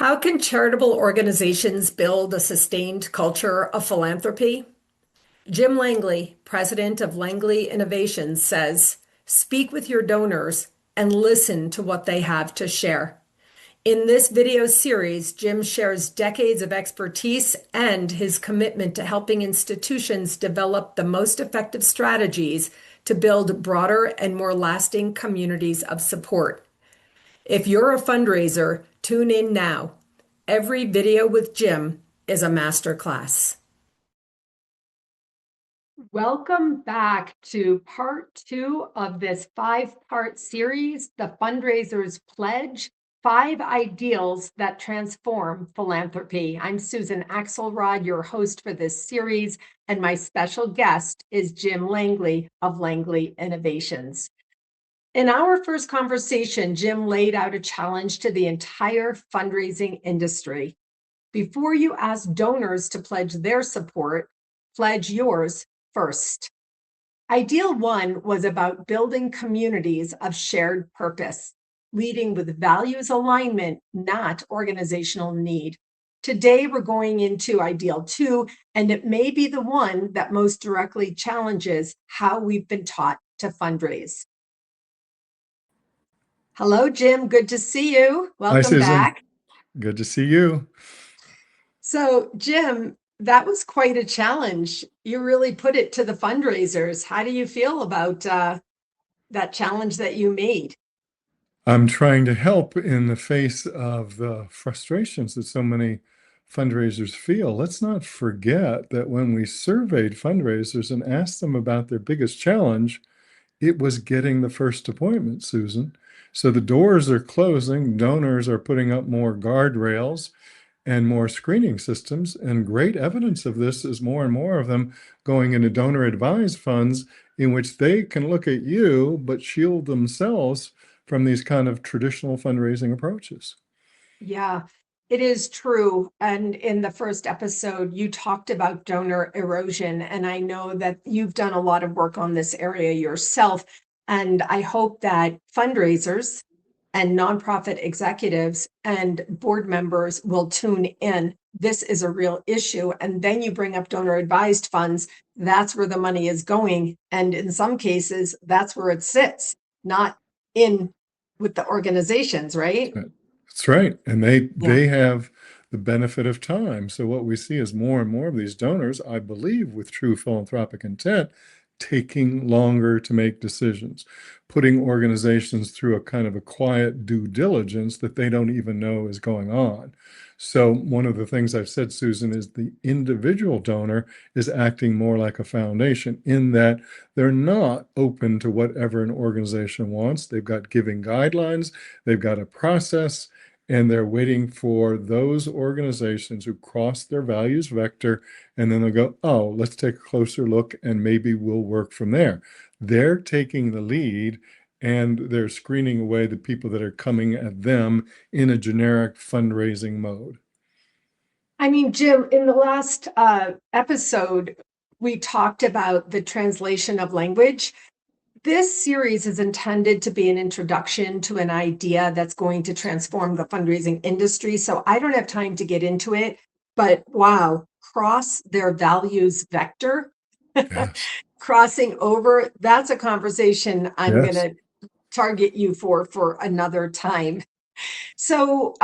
How can charitable organizations build a sustained culture of philanthropy? Jim Langley, president of Langley Innovations, says, "Speak with your donors and listen to what they have to share." In this video series, Jim shares decades of expertise and his commitment to helping institutions develop the most effective strategies to build broader and more lasting communities of support. If you're a fundraiser, tune in now. Every video with Jim is a masterclass. Welcome back to part 2 of this 5-part series, The Fundraisers Pledge, 5 Ideals That Transform Philanthropy. I'm Susan Axelrod, your host for this series, and my special guest is Jim Langley of Langley Innovations. In our first conversation, Jim laid out a challenge to the entire fundraising industry. Before you ask donors to pledge their support, pledge yours first. Ideal 1 was about building communities of shared purpose, leading with values alignment, not organizational need. Today, we're going into Ideal 2, and it may be the one that most directly challenges how we've been taught to fundraise. Hello, Jim. Good to see you. Hi, Welcome Susan. back. Good to see you. So, Jim, that was quite a challenge. You really put it to the fundraisers. How do you feel about that challenge that you made? I'm trying to help in the face of the frustrations that so many fundraisers feel. Let's not forget that when we surveyed fundraisers and asked them about their biggest challenge, it was getting the first appointment, Susan. So the doors are closing, donors are putting up more guardrails and more screening systems. And great evidence of this is more and more of them going into donor advised funds in which they can look at you, but shield themselves from these kind of traditional fundraising approaches. Yeah, it is true. And in the first episode, you talked about donor erosion. And I know that you've done a lot of work on this area yourself. And I hope that fundraisers and nonprofit executives and board members will tune in. This is a real issue. And then you bring up donor advised funds. That's where the money is going. And in some cases, that's where it sits, not in with the organizations, right? That's right. And they Yeah. they have the benefit of time. So what we see is more and more of these donors, I believe, with true philanthropic intent, taking longer to make decisions, putting organizations through a kind of a quiet due diligence that they don't even know is going on. So one of the things I've said, Susan, is the individual donor is acting more like a foundation in that they're not open to whatever an organization wants. They've got giving guidelines, they've got a process, and they're waiting for those organizations who cross their values vector, and then they'll go, oh, let's take a closer look and maybe we'll work from there. They're taking the lead and they're screening away the people that are coming at them in a generic fundraising mode. I mean, Jim, in the last episode, we talked about the translation of language. This series is intended to be an introduction to an idea that's going to transform the fundraising industry. So I don't have time to get into it, but wow, cross their values vector, Yes. crossing over, that's a conversation I'm going Yes. to target you for another time. So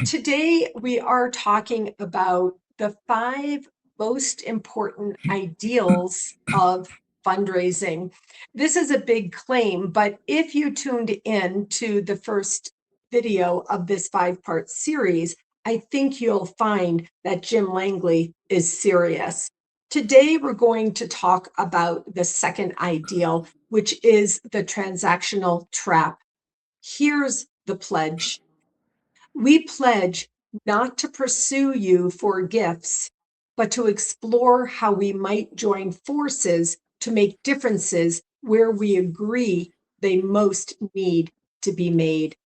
today we are talking about the 5 most important ideals of fundraising. This is a big claim, but if you tuned in to the first video of this 5-part series, I think you'll find that Jim Langley is serious. Today, we're going to talk about the second ideal, which is the transactional trap. Here's the pledge. We pledge not to pursue you for gifts, but to explore how we might join forces to make differences where we agree they most need to be made.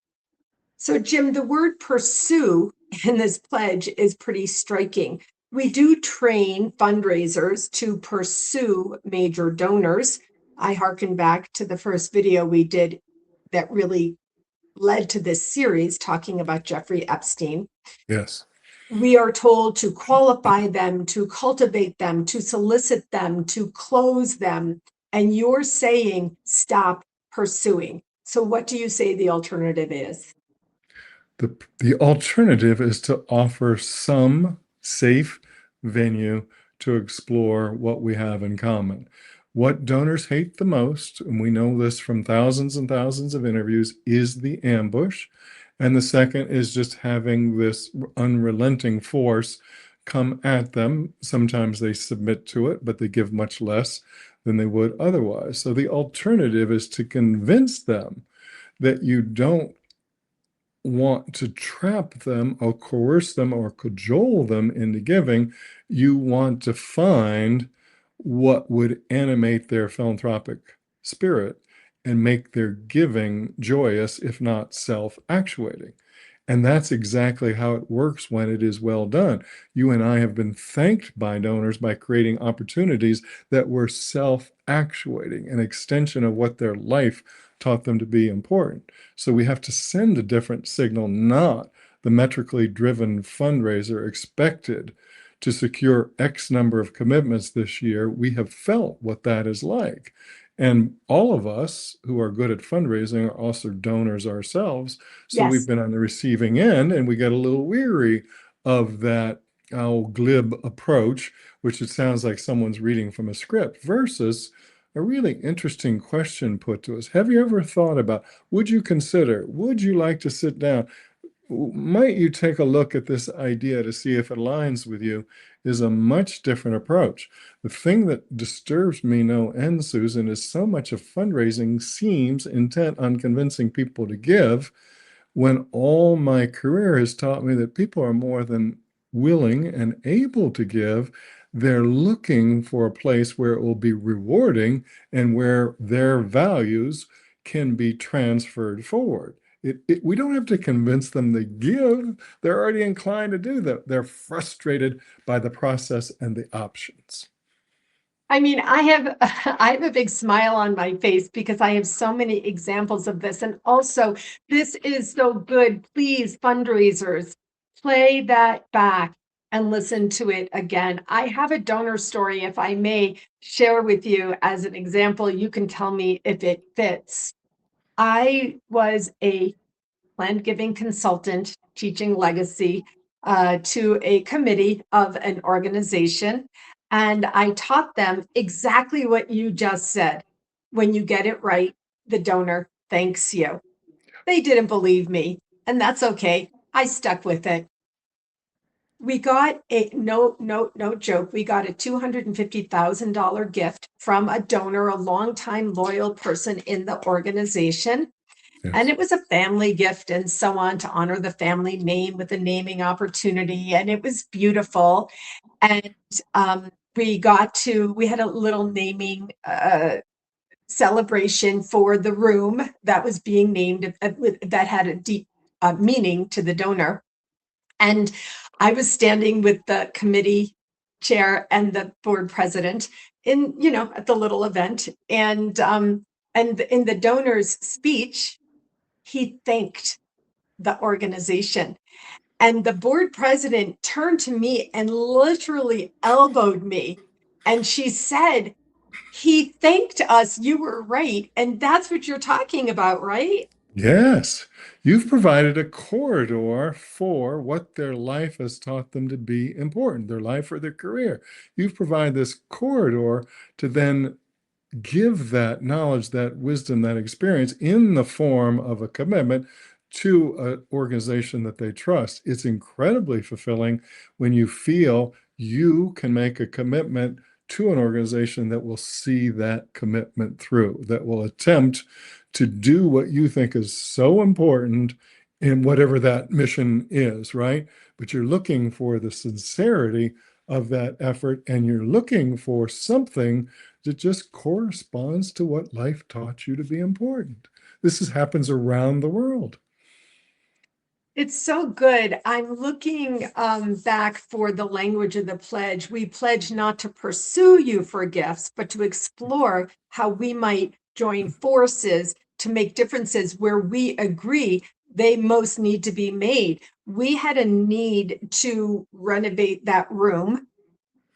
So, Jim, the word pursue in this pledge is pretty striking. We do train fundraisers to pursue major donors. I hearken back to the first video we did that really led to this series talking about Jeffrey Epstein. Yes. We are told to qualify them, to cultivate them, to solicit them, to close them. And you're saying stop pursuing. So, what do you say the alternative is? The alternative is to offer some safe venue to explore what we have in common. What donors hate the most, and we know this from thousands and thousands of interviews, is the ambush. And the second is just having this unrelenting force come at them. Sometimes they submit to it, but they give much less than they would otherwise. So the alternative is to convince them that you don't want to trap them or coerce them or cajole them into giving. You want to find what would animate their philanthropic spirit and make their giving joyous, if not self-actuating. And that's exactly how it works when it is well done. You and I have been thanked by donors by creating opportunities that were self-actuating, an extension of what their life taught them to be important. So we have to send a different signal, not the metrically driven fundraiser expected to secure X number of commitments this year. We have felt what that is like. And all of us who are good at fundraising are also donors ourselves. So we've Yes. been on the receiving end, and we get a little weary of that glib approach, which it sounds like someone's reading from a script, versus a really interesting question put to us. Have you ever thought about, would you like to sit down? Might you take a look at this idea to see if it aligns with you? Is a much different approach. The thing that disturbs me no end, Susan, is so much of fundraising seems intent on convincing people to give, when all my career has taught me that people are more than willing and able to give. They're looking for a place where it will be rewarding and where their values can be transferred forward. We don't have to convince them to give. They're already inclined to do that. They're frustrated by the process and the options. I mean, I have I have a big smile on my face because I have so many examples of this. And also, this is so good. Please, fundraisers, play that back and listen to it again. I have a donor story, if I may share with you as an example. You can tell me if it fits. I was a planned giving consultant teaching legacy to a committee of an organization. And I taught them exactly what you just said. When you get it right, the donor thanks you. They didn't believe me, and that's okay. I stuck with it. We got a no joke. We got a $250,000 gift from a donor, a longtime loyal person in the organization. And Yes. it was a family gift and so on to honor the family name with a naming opportunity. And it was beautiful. And we had a little naming celebration for the room that was being named that had a deep meaning to the donor. And I was standing with the committee chair and the board president at the little event. And in the donor's speech, he thanked the organization. And the board president turned to me and literally elbowed me. And she said, he thanked us. You were right. And that's what you're talking about, right? Yes, you've provided a corridor for what their life has taught them to be important, their life or their career. You've provided this corridor to then give that knowledge, that wisdom, that experience in the form of a commitment to an organization that they trust. It's incredibly fulfilling when you feel you can make a commitment to an organization that will see that commitment through, that will attempt to do what you think is so important in whatever that mission is, right? But you're looking for the sincerity of that effort, and you're looking for something that just corresponds to what life taught you to be important. Happens around the world. It's so good. I'm looking back for the language of the pledge. We pledge not to pursue you for gifts, but to explore how we might join forces to make differences where we agree. they most need to be made. We had a need to renovate that room,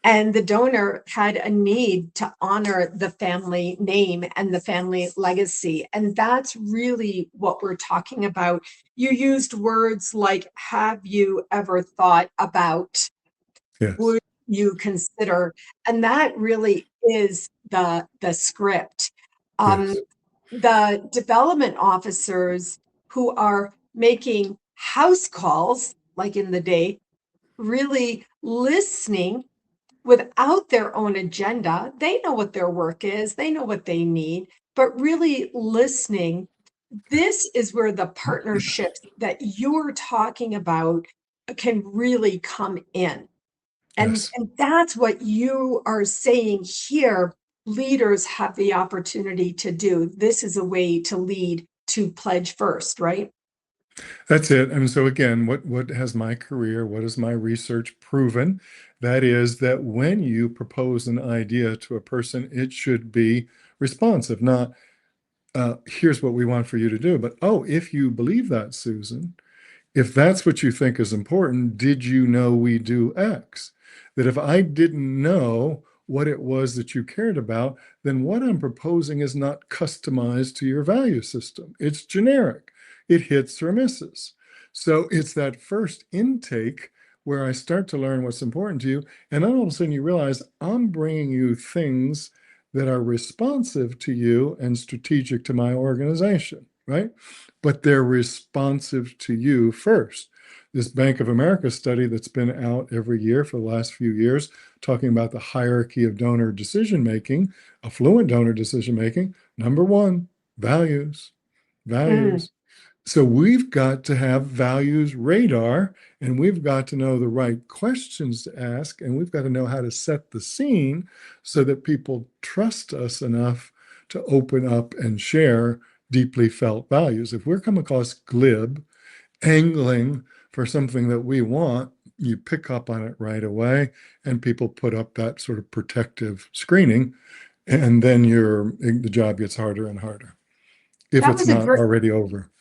and the donor had a need to honor the family name and the family legacy. And that's really what we're talking about. You used words like, have you ever thought about, Yes. would you consider? And that really is the script. Um, Yes. the development officers who are making house calls, like in the day, really listening without their own agenda. They know what their work is, they know what they need, but really listening. This is where the partnerships that you're talking about can really come in. Yes. And that's what you are saying here. Leaders have the opportunity to do. This is a way to lead, to pledge first, right? That's it. And so again, what has my career, what has my research proven? That is that when you propose an idea to a person, it should be responsive, not here's what we want for you to do. But oh, if you believe that, Susan, if that's what you think is important, did you know we do X? That if I didn't know what it was that you cared about, then what I'm proposing is not customized to your value system. It's generic. It hits or misses. So it's that first intake where I start to learn what's important to you. And then all of a sudden you realize I'm bringing you things that are responsive to you and strategic to my organization, right? But they're responsive to you first. This Bank of America study that's been out every year for the last few years, talking about the hierarchy of donor decision making, affluent donor decision making. Number one, values, Mm, values. So we've got to have values radar, and we've got to know the right questions to ask, and we've got to know how to set the scene so that people trust us enough to open up and share deeply felt values. If we're coming across glib, angling for something that we want, you pick up on it right away, and people put up that sort of protective screening, and then the job gets harder and harder if that it's was a not great already over.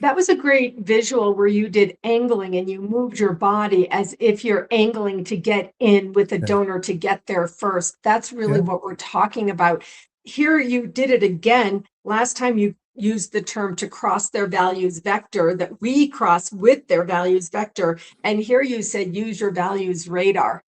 That was a great visual where you did angling and you moved your body as if you're angling to get in with a Yeah. donor to get there first. That's really Yeah. what we're talking about. Here you did it again. Last time you used the term to cross their values vector, that we cross with their values vector. And here you said use your values radar.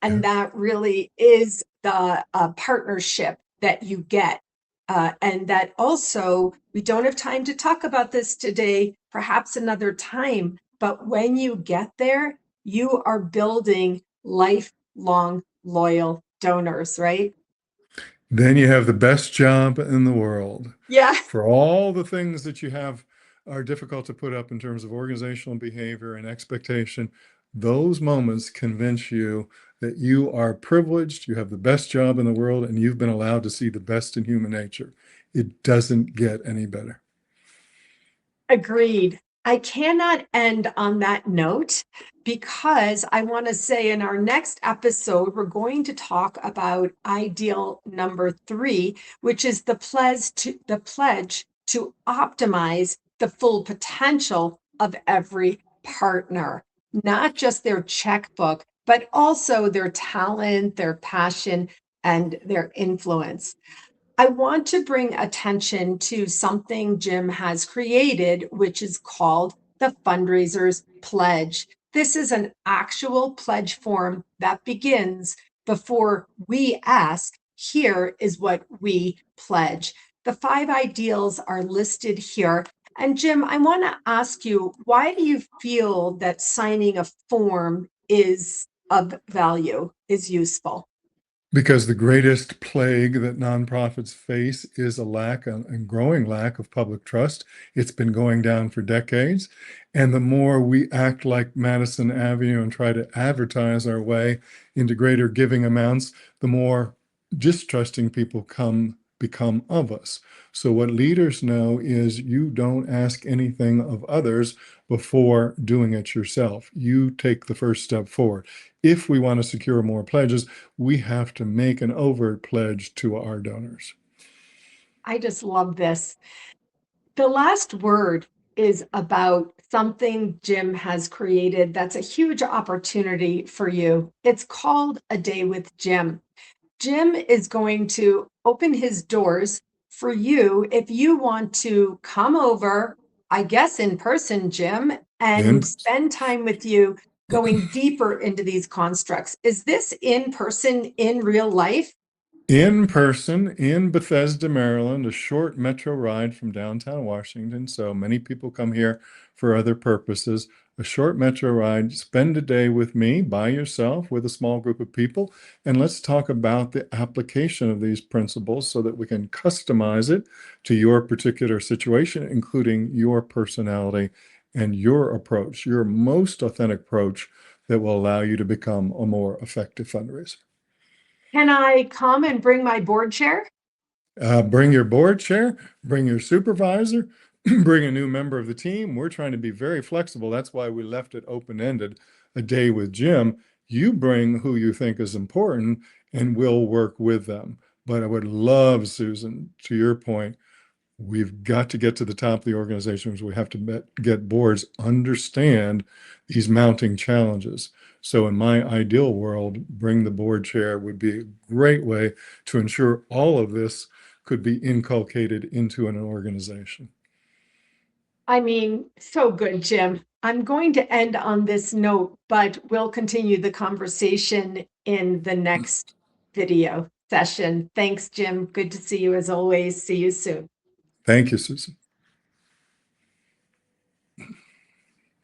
Yeah. And that really is the partnership that you get. And that also, we don't have time to talk about this today, perhaps another time, but when you get there, you are building lifelong loyal donors, right? Then you have the best job in the world. Yeah, For all the things that you have are difficult to put up in terms of organizational behavior and expectation, those moments convince you that you are privileged, you have the best job in the world, and you've been allowed to see the best in human nature. It doesn't get any better. agreed. I cannot end on that note because I want to say in our next episode, we're going to talk about ideal number 3, which is the pledge to optimize the full potential of every partner, not just their checkbook, but also their talent, their passion, and their influence. I want to bring attention to something Jim has created, which is called the Fundraisers Pledge. This is an actual pledge form that begins before we ask, here is what we pledge. The 5 ideals are listed here. And Jim, I want to ask you, why do you feel that signing a form is of value, is useful? Because the greatest plague that nonprofits face is a lack and growing lack of public trust. It's been going down for decades. And the more we act like Madison Avenue and try to advertise our way into greater giving amounts, the more distrusting people become of us. So what leaders know is you don't ask anything of others before doing it yourself. You take the first step forward. If we want to secure more pledges, we have to make an overt pledge to our donors. I just love this. The last word is about something Jim has created that's a huge opportunity for you. It's called A Day with Jim. Jim is going to open his doors for you if you want to come over, I guess in person, Jim, and In spend time with you going deeper into these constructs. Is this in person in real life? In person in Bethesda, Maryland, a short metro ride from downtown Washington. So many people come here for other purposes. A short metro ride, spend a day with me by yourself with a small group of people, and let's talk about the application of these principles so that we can customize it to your particular situation, including your personality and your approach, your most authentic approach that will allow you to become a more effective fundraiser. Can I come and bring my board chair? Bring your board chair, bring your supervisor, bring a new member of the team. We're trying to be very flexible. That's why we left it open-ended, a day with Jim. You bring who you think is important, and we'll work with them. But I would love, Susan, to your point, we've got to get to the top of the organizations. We have to get boards understand these mounting challenges. So in my ideal world, bring the board chair would be a great way to ensure all of this could be inculcated into an organization. I mean, so good, Jim. I'm going to end on this note, but we'll continue the conversation in the next video session. Thanks, Jim. Good to see you as always. See you soon. Thank you, Susan.